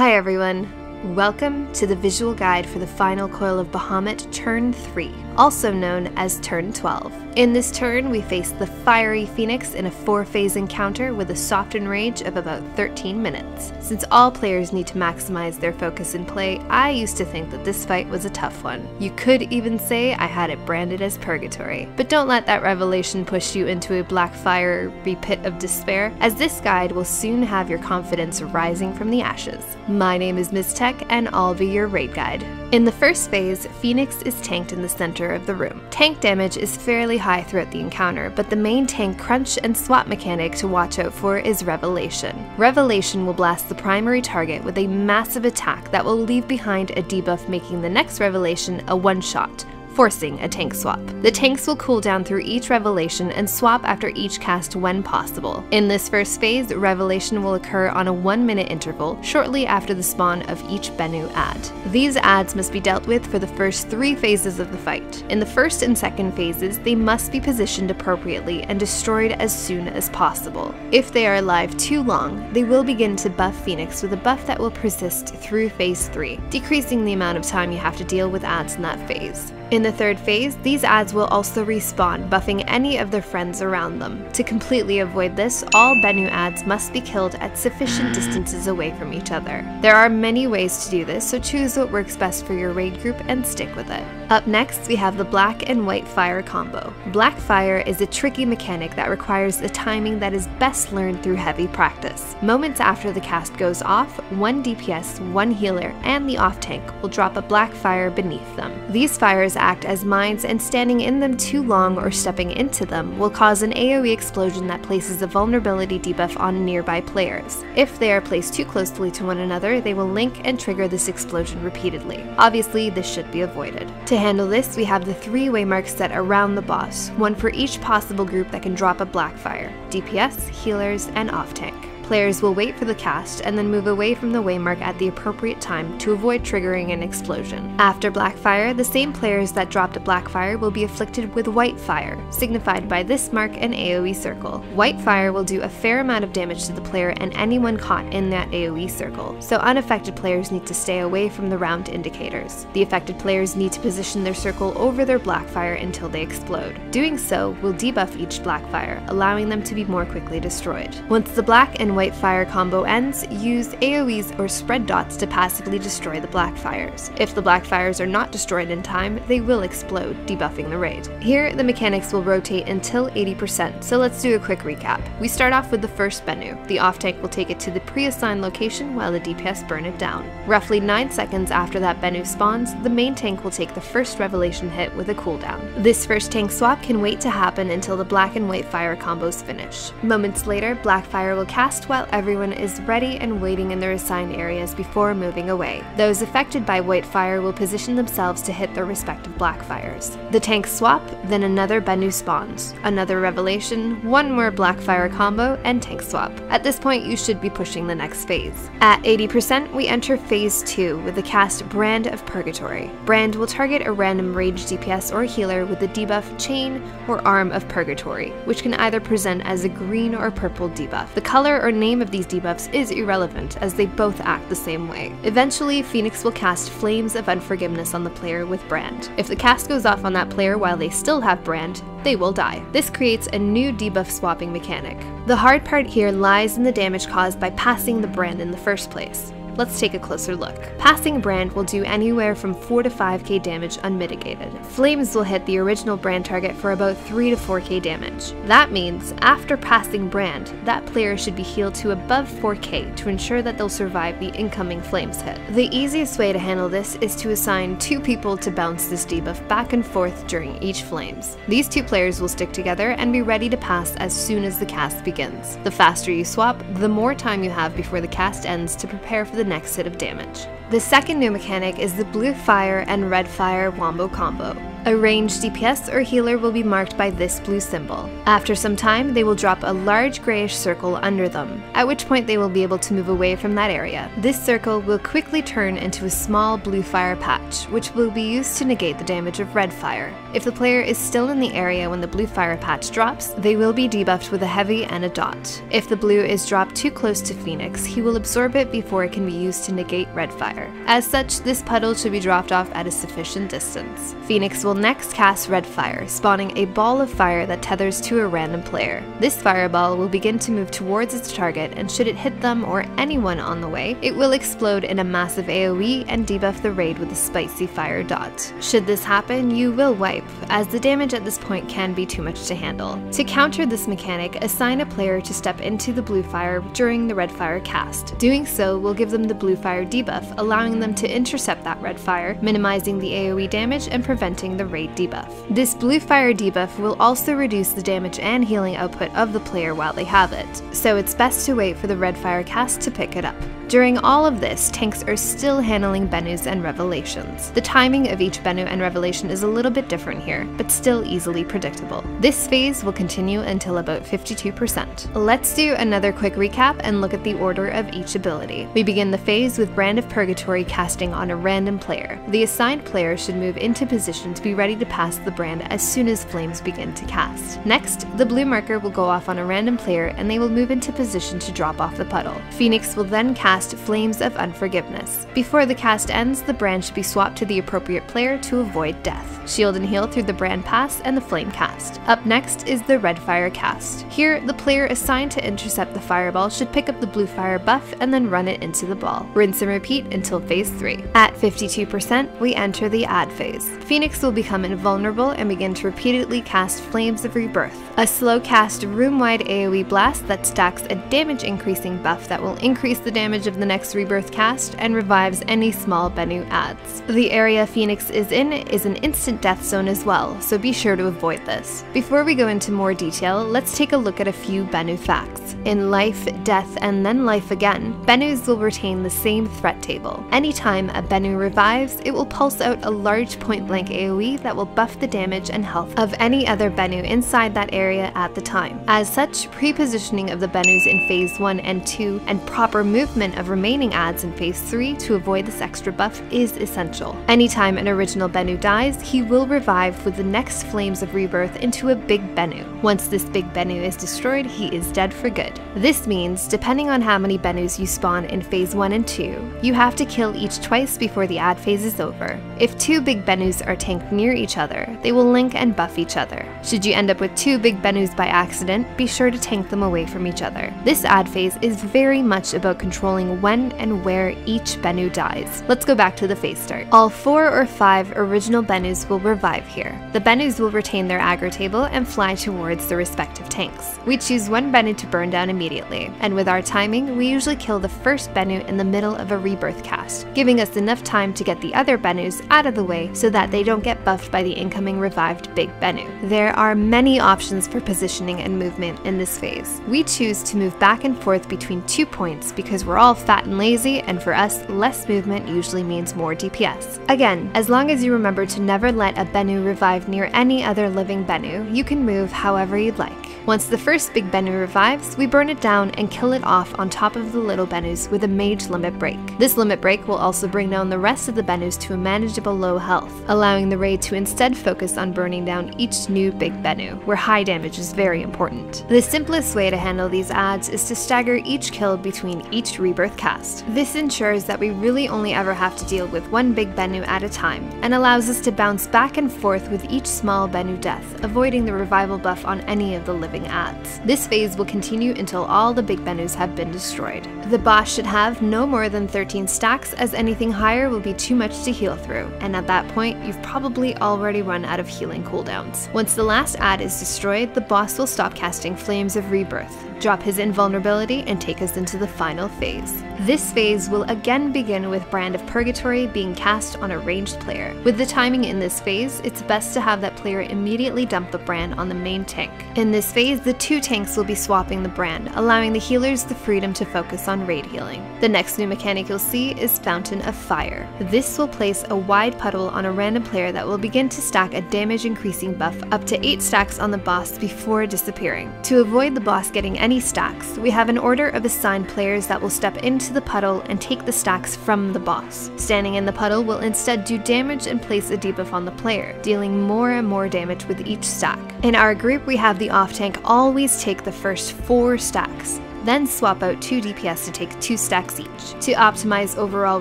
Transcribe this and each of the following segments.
Hi everyone, welcome to the visual guide for the final Coil of Bahamut Turn 3, also known as Turn 12. In this turn, we face the fiery Phoenix in a 4-phase encounter with a softened rage of about 13 minutes. Since all players need to maximize their focus in play, I used to think that this fight was a tough one. You could even say I had it branded as purgatory. But don't let that revelation push you into a Blackfire pit of despair, as this guide will soon have your confidence rising from the ashes. My name is Mizz, and I'll be your raid guide. In the first phase, Phoenix is tanked in the center of the room. Tank damage is fairly high throughout the encounter, but the main tank crunch and swap mechanic to watch out for is Revelation. Revelation will blast the primary target with a massive attack that will leave behind a debuff, making the next Revelation a one-shot, forcing a tank swap. The tanks will cool down through each Revelation and swap after each cast when possible. In this first phase, Revelation will occur on a 1-minute interval shortly after the spawn of each Bennu ad. These ads must be dealt with for the first 3 phases of the fight. In the first and second phases, they must be positioned appropriately and destroyed as soon as possible. If they are alive too long, they will begin to buff Phoenix with a buff that will persist through phase 3, decreasing the amount of time you have to deal with ads in that phase. In the third phase, these ads will also respawn, buffing any of their friends around them. To completely avoid this, all Bennu ads must be killed at sufficient distances away from each other. There are many ways to do this, so choose what works best for your raid group and stick with it. Up next, we have the Black and White Fire combo. Blackfire is a tricky mechanic that requires a timing that is best learned through heavy practice. Moments after the cast goes off, 1 DPS, 1 healer, and the off tank will drop a Blackfire beneath them. These fires act as mines, and standing in them too long or stepping into them will cause an AoE explosion that places a vulnerability debuff on nearby players. If they are placed too closely to one another, they will link and trigger this explosion repeatedly. Obviously, this should be avoided. To handle this, we have the 3 waymarks set around the boss, one for each possible group that can drop a Blackfire: DPS, healers, and off tank. Players will wait for the cast and then move away from the waymark at the appropriate time to avoid triggering an explosion. After Blackfire, the same players that dropped a Blackfire will be afflicted with Whitefire, signified by this mark and AoE circle. Whitefire will do a fair amount of damage to the player and anyone caught in that AoE circle, so unaffected players need to stay away from the round indicators. The affected players need to position their circle over their Blackfire until they explode. Doing so will debuff each Blackfire, allowing them to be more quickly destroyed. Once the Black and White Fire combo ends, use AoEs or spread dots to passively destroy the Blackfires. If the Blackfires are not destroyed in time, they will explode, debuffing the raid. Here, the mechanics will rotate until 80%, so let's do a quick recap. We start off with the first Bennu. The off tank will take it to the pre-assigned location while the DPS burn it down. Roughly 9 seconds after that Bennu spawns, the main tank will take the first Revelation hit with a cooldown. This first tank swap can wait to happen until the Black and White Fire combos finish. Moments later, Blackfire will cast while everyone is ready and waiting in their assigned areas before moving away. Those affected by Whitefire will position themselves to hit their respective Blackfires. The tanks swap, then another Bennu spawns, another Revelation, 1 more Blackfire combo, and tank swap. At this point, you should be pushing the next phase. At 80%, we enter phase 2 with the cast Brand of Purgatory. Brand will target a random rage DPS or healer with the debuff Chain or Arm of Purgatory, which can either present as a green or purple debuff. The color or name of these debuffs is irrelevant, as they both act the same way. Eventually, Phoenix will cast Flames of Unforgiveness on the player with Brand. If the cast goes off on that player while they still have Brand, they will die. This creates a new debuff swapping mechanic. The hard part here lies in the damage caused by passing the Brand in the first place. Let's take a closer look. Passing Brand will do anywhere from 4 to 5k damage unmitigated. Flames will hit the original Brand target for about 3 to 4k damage. That means, after passing Brand, that player should be healed to above 4k to ensure that they'll survive the incoming Flames hit. The easiest way to handle this is to assign 2 people to bounce this debuff back and forth during each Flames. These 2 players will stick together and be ready to pass as soon as the cast begins. The faster you swap, the more time you have before the cast ends to prepare for the next hit of damage. The second new mechanic is the Blue Fire and Red Fire Wombo combo. A ranged DPS or healer will be marked by this blue symbol. After some time, they will drop a large grayish circle under them, at which point they will be able to move away from that area. This circle will quickly turn into a small blue fire patch, which will be used to negate the damage of red fire. If the player is still in the area when the blue fire patch drops, they will be debuffed with a heavy and a dot. If the blue is dropped too close to Phoenix, he will absorb it before it can be used to negate red fire. As such, this puddle should be dropped off at a sufficient distance. Phoenix will next cast red fire, spawning a ball of fire that tethers to a random player. This fireball will begin to move towards its target, and should it hit them or anyone on the way, it will explode in a massive AoE and debuff the raid with a spicy fire dot. Should this happen, you will wipe, as the damage at this point can be too much to handle. To counter this mechanic, assign a player to step into the blue fire during the red fire cast. Doing so will give them the blue fire debuff, allowing them to intercept that red fire, minimizing the AoE damage and preventing the raid debuff. This blue fire debuff will also reduce the damage and healing output of the player while they have it, so it's best to wait for the red fire cast to pick it up. During all of this, tanks are still handling Bennus and Revelations. The timing of each Bennu and Revelation is a little bit different here, but still easily predictable. This phase will continue until about 52%. Let's do another quick recap and look at the order of each ability. We begin the phase with Brand of Purgatory casting on a random player. The assigned player should move into position to be ready to pass the brand as soon as flames begin to cast. Next, the blue marker will go off on a random player and they will move into position to drop off the puddle. Phoenix will then cast Flames of Unforgiveness. Before the cast ends, the brand should be swapped to the appropriate player to avoid death. Shield and heal through the brand pass and the flame cast. Up next is the red fire cast. Here, the player assigned to intercept the fireball should pick up the blue fire buff and then run it into the ball. Rinse and repeat until phase 3. At 52%, we enter the add phase. Phoenix will become invulnerable and begin to repeatedly cast Flames of Rebirth, a slow cast room-wide AoE blast that stacks a damage increasing buff that will increase the damage of the next rebirth cast and revives any small Bennu adds. The area Phoenix is in is an instant death zone as well, so be sure to avoid this. Before we go into more detail, let's take a look at a few Bennu facts. In Life, Death, and then Life Again, Bennus will retain the same threat table. Anytime a Bennu revives, it will pulse out a large point-blank AoE that will buff the damage and health of any other Bennu inside that area at the time. As such, pre-positioning of the Bennus in phase 1 and 2 and proper movement of remaining adds in phase 3 to avoid this extra buff is essential. Anytime an original Bennu dies, he will revive with the next Flames of Rebirth into a Big Bennu. Once this Big Bennu is destroyed, he is dead for good. This means, depending on how many Bennus you spawn in phase 1 and 2, you have to kill each twice before the add phase is over. If 2 Big Bennus are tanked near each other, they will link and buff each other. Should you end up with 2 Big Bennus by accident, be sure to tank them away from each other. This add phase is very much about controlling when and where each Bennu dies. Let's go back to the phase start. All 4 or 5 original Bennus will revive here. The Bennus will retain their aggro table and fly towards the respective tanks. We choose one Bennu to burn down immediately, and with our timing, we usually kill the first Bennu in the middle of a rebirth cast, giving us enough time to get the other Bennus out of the way so that they don't get buffed by the incoming revived Big Bennu. There are many options for positioning and movement in this phase. We choose to move back and forth between 2 points because we're all fat and lazy, and for us, less movement usually means more DPS. Again, as long as you remember to never let a Bennu revive near any other living Bennu, you can move however you'd like. Once the first Big Bennu revives, we burn it down and kill it off on top of the little Bennus with a mage limit break. This limit break will also bring down the rest of the Bennus to a manageable low health, allowing the raid to instead focus on burning down each new Big Bennu, where high damage is very important. The simplest way to handle these adds is to stagger each kill between each rebirth cast. This ensures that we really only ever have to deal with one Big Bennu at a time, and allows us to bounce back and forth with each small Bennu death, avoiding the revival buff on any of the living adds. This phase will continue until all the Big Bennus have been destroyed. The boss should have no more than 13 stacks, as anything higher will be too much to heal through, and at that point you've probably already run out of healing cooldowns. Once the last add is destroyed, the boss will stop casting Flames of Rebirth, drop his invulnerability, and take us into the final phase. This phase will again begin with Brand of Purgatory being cast on a ranged player. With the timing in this phase, it's best to have that player immediately dump the brand on the main tank. In this phase, the two tanks will be swapping the brand, allowing the healers the freedom to focus on raid healing. The next new mechanic you'll see is Fountain of Fire. This will place a wide puddle on a random player that will begin to stack a damage increasing buff up to 8 stacks on the boss before disappearing. To avoid the boss getting any stacks, we have an order of assigned players that will step into the puddle and take the stacks from the boss. Standing in the puddle will instead do damage and place a debuff on the player, dealing more and more damage with each stack. In our group, we have the off tank always take the first 4 stacks, then swap out 2 DPS to take 2 stacks each. To optimize overall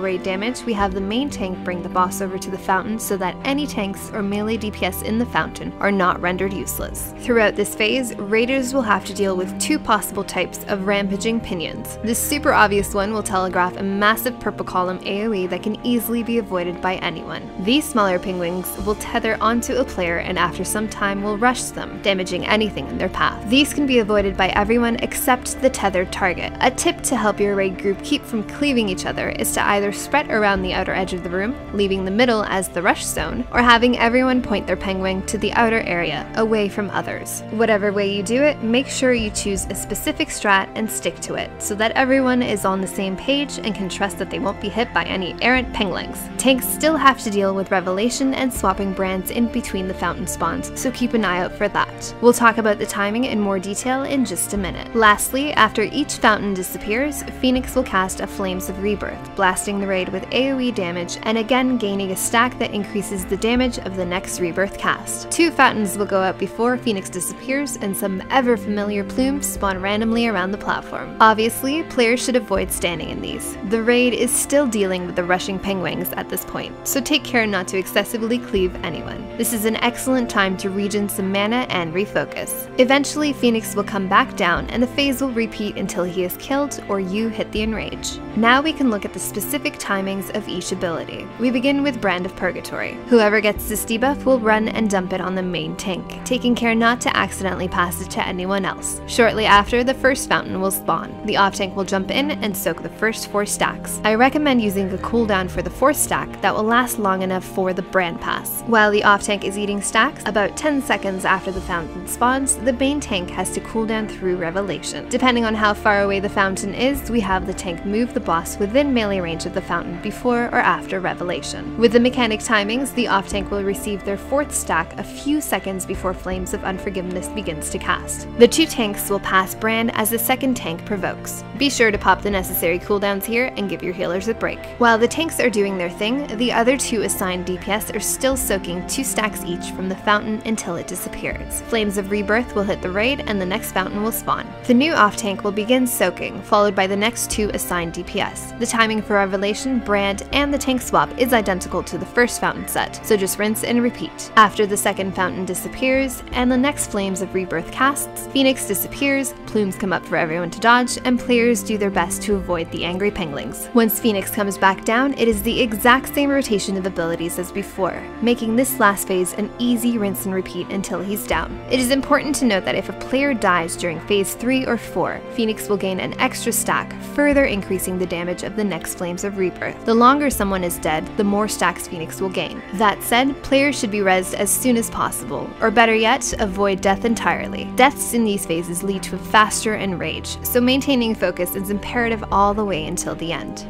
raid damage, we have the main tank bring the boss over to the fountain so that any tanks or melee DPS in the fountain are not rendered useless. Throughout this phase, raiders will have to deal with 2 possible types of rampaging pinions. This super obvious one will telegraph a massive purple column AoE that can easily be avoided by anyone. These smaller pingwings will tether onto a player and after some time will rush them, damaging anything in their path. These can be avoided by everyone except the tethered target. A tip to help your raid group keep from cleaving each other is to either spread around the outer edge of the room, leaving the middle as the rush zone, or having everyone point their penguin to the outer area, away from others. Whatever way you do it, make sure you choose a specific strat and stick to it, so that everyone is on the same page and can trust that they won't be hit by any errant penglings. Tanks still have to deal with revelation and swapping brands in between the fountain spawns, so keep an eye out for that. We'll talk about the timing in more detail in just a minute. Lastly, after each fountain disappears, Phoenix will cast a Flames of Rebirth, blasting the raid with AoE damage and again gaining a stack that increases the damage of the next Rebirth cast. 2 fountains will go out before Phoenix disappears and some ever familiar plumes spawn randomly around the platform. Obviously, players should avoid standing in these. The raid is still dealing with the rushing penguins at this point, so take care not to excessively cleave anyone. This is an excellent time to regen some mana and refocus. Eventually, Phoenix will come back down and the phase will repeat until he is killed or you hit the enrage. Now we can look at the specific timings of each ability. We begin with Brand of Purgatory. Whoever gets this debuff will run and dump it on the main tank, taking care not to accidentally pass it to anyone else. Shortly after, the first fountain will spawn. The off tank will jump in and soak the first 4 stacks. I recommend using a cooldown for the 4th stack that will last long enough for the brand pass. While the off tank is eating stacks, about 10 seconds after the fountain spawns, the main tank has to cool down through revelation. Depending on how far away the fountain is, we have the tank move the boss within melee range of the fountain before or after revelation. With the mechanic timings, the off tank will receive their 4th stack a few seconds before Flames of Unforgiveness begins to cast. The 2 tanks will pass brand as the second tank provokes. Be sure to pop the necessary cooldowns here and give your healers a break. While the tanks are doing their thing, the other 2 assigned DPS are still soaking 2 stacks each from the fountain until it disappears. Flames of Rebirth will hit the raid and the next fountain will spawn. The new off tank will begin soaking, followed by the next 2 assigned DPS. The timing for revelation, brand, and the tank swap is identical to the first fountain set, so just rinse and repeat. After the second fountain disappears and the next Flames of Rebirth casts, Phoenix disappears, plumes come up for everyone to dodge, and players do their best to avoid the angry penglings. Once Phoenix comes back down, it is the exact same rotation of abilities as before, making this last phase an easy rinse and repeat until he's down. It is important to note that if a player dies during phase 3 or 4, Phoenix will gain an extra stack, further increasing the damage of the next Flames of Rebirth. The longer someone is dead, the more stacks Phoenix will gain. That said, players should be rezzed as soon as possible, or better yet, avoid death entirely. Deaths in these phases lead to a faster enrage, so maintaining focus is imperative all the way until the end.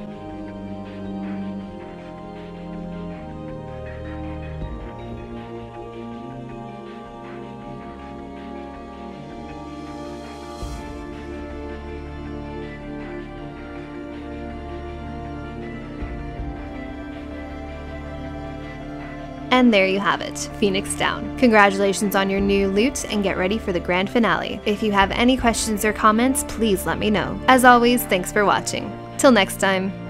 And there you have it, Phoenix down. Congratulations on your new loot and get ready for the grand finale. If you have any questions or comments, please let me know. As always, thanks for watching. Till next time.